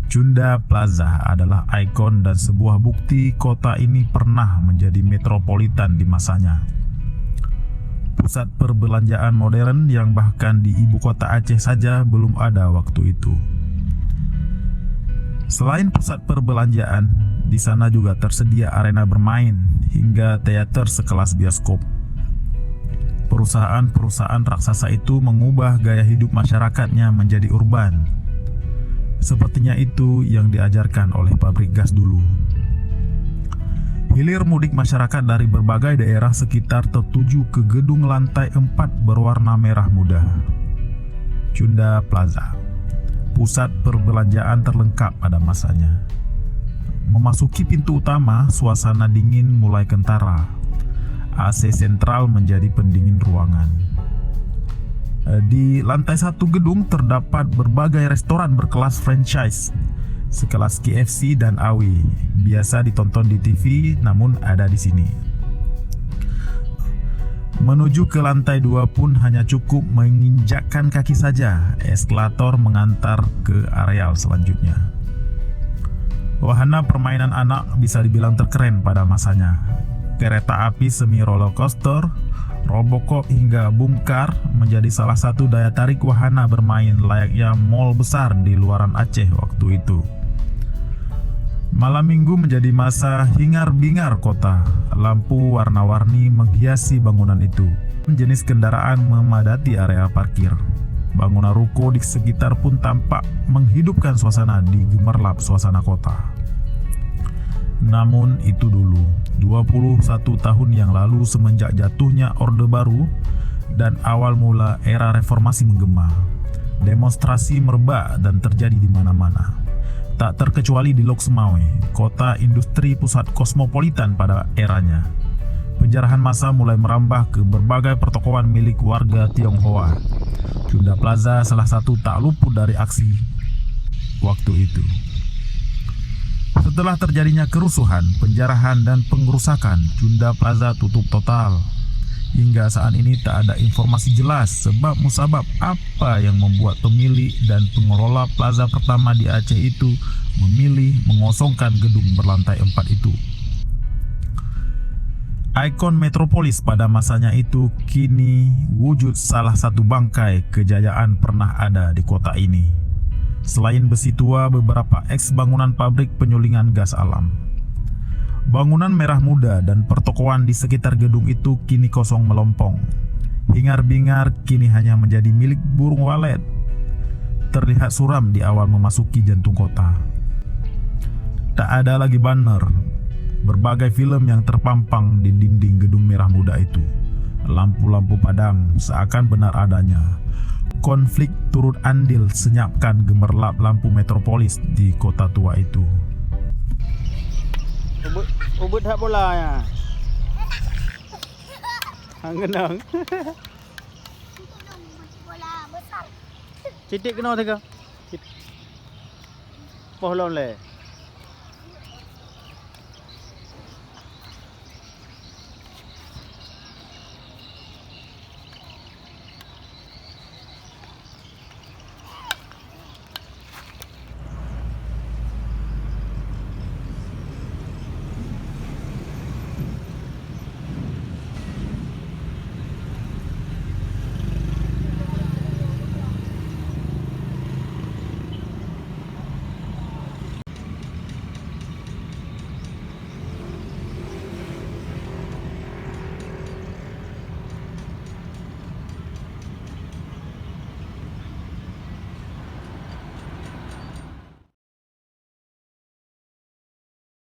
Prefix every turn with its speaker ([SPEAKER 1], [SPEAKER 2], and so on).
[SPEAKER 1] Chunda Plaza adalah ikon dan sebuah bukti kota ini pernah menjadi metropolitan di masanya. Pusat perbelanjaan modern yang bahkan di ibu kota Aceh saja belum ada waktu itu. Selain pusat perbelanjaan, di sana juga tersedia arena bermain hingga teater sekelas bioskop. Perusahaan-perusahaan raksasa itu mengubah gaya hidup masyarakatnya menjadi urban. Sepertinya itu yang diajarkan oleh pabrik gas dulu. Hilir mudik masyarakat dari berbagai daerah sekitar tertuju ke gedung lantai 4 berwarna merah muda, Chunda Plaza, pusat perbelanjaan terlengkap pada masanya. Memasuki pintu utama, suasana dingin mulai kentara. AC sentral menjadi pendingin ruangan. Di lantai 1 gedung terdapat berbagai restoran berkelas franchise, sekelas KFC dan AWI, biasa ditonton di TV namun ada di sini. Menuju ke lantai 2 pun hanya cukup menginjakkan kaki saja, eskalator mengantar ke areal selanjutnya. Wahana permainan anak bisa dibilang terkeren pada masanya. Kereta api semi roller coaster, Robocop hingga Boom Car menjadi salah satu daya tarik wahana bermain layaknya mall besar di luaran Aceh waktu itu. Malam minggu menjadi masa hingar-bingar kota. Lampu warna-warni menghiasi bangunan itu. Jenis kendaraan memadati area parkir. Bangunan ruko di sekitar pun tampak menghidupkan suasana di gemerlap suasana kota. Namun itu dulu, 21 tahun yang lalu semenjak jatuhnya Orde Baru dan awal mula era reformasi menggema. Demonstrasi merebak dan terjadi di mana-mana. Tak terkecuali di Lok Semawe, kota industri pusat kosmopolitan pada eranya. Penjarahan massa mulai merambah ke berbagai pertokoan milik warga Tionghoa. Chunda Plaza salah satu tak luput dari aksi waktu itu. Setelah terjadinya kerusuhan, penjarahan, dan pengerusakan, Chunda Plaza tutup total. Hingga saat ini tak ada informasi jelas sebab musabab apa yang membuat pemilik dan pengelola plaza pertama di Aceh itu memilih mengosongkan gedung berlantai 4 itu. Ikon metropolis pada masanya itu kini wujud salah satu bangkai kejayaan pernah ada di kota ini. Selain besi tua, beberapa eks-bangunan pabrik penyulingan gas alam. Bangunan merah muda dan pertokoan di sekitar gedung itu kini kosong melompong. Hingar-bingar kini hanya menjadi milik burung walet. Terlihat suram di awal memasuki jantung kota. Tak ada lagi banner, berbagai film yang terpampang di dinding gedung merah muda itu. Lampu-lampu padam seakan benar adanya. Konflik turut andil senyapkan gemerlap lampu metropolis di kota tua itu.
[SPEAKER 2] Ubud hak bola ya. Genang.
[SPEAKER 3] Bola besar.
[SPEAKER 2] Citik kena tega. Pohlon le.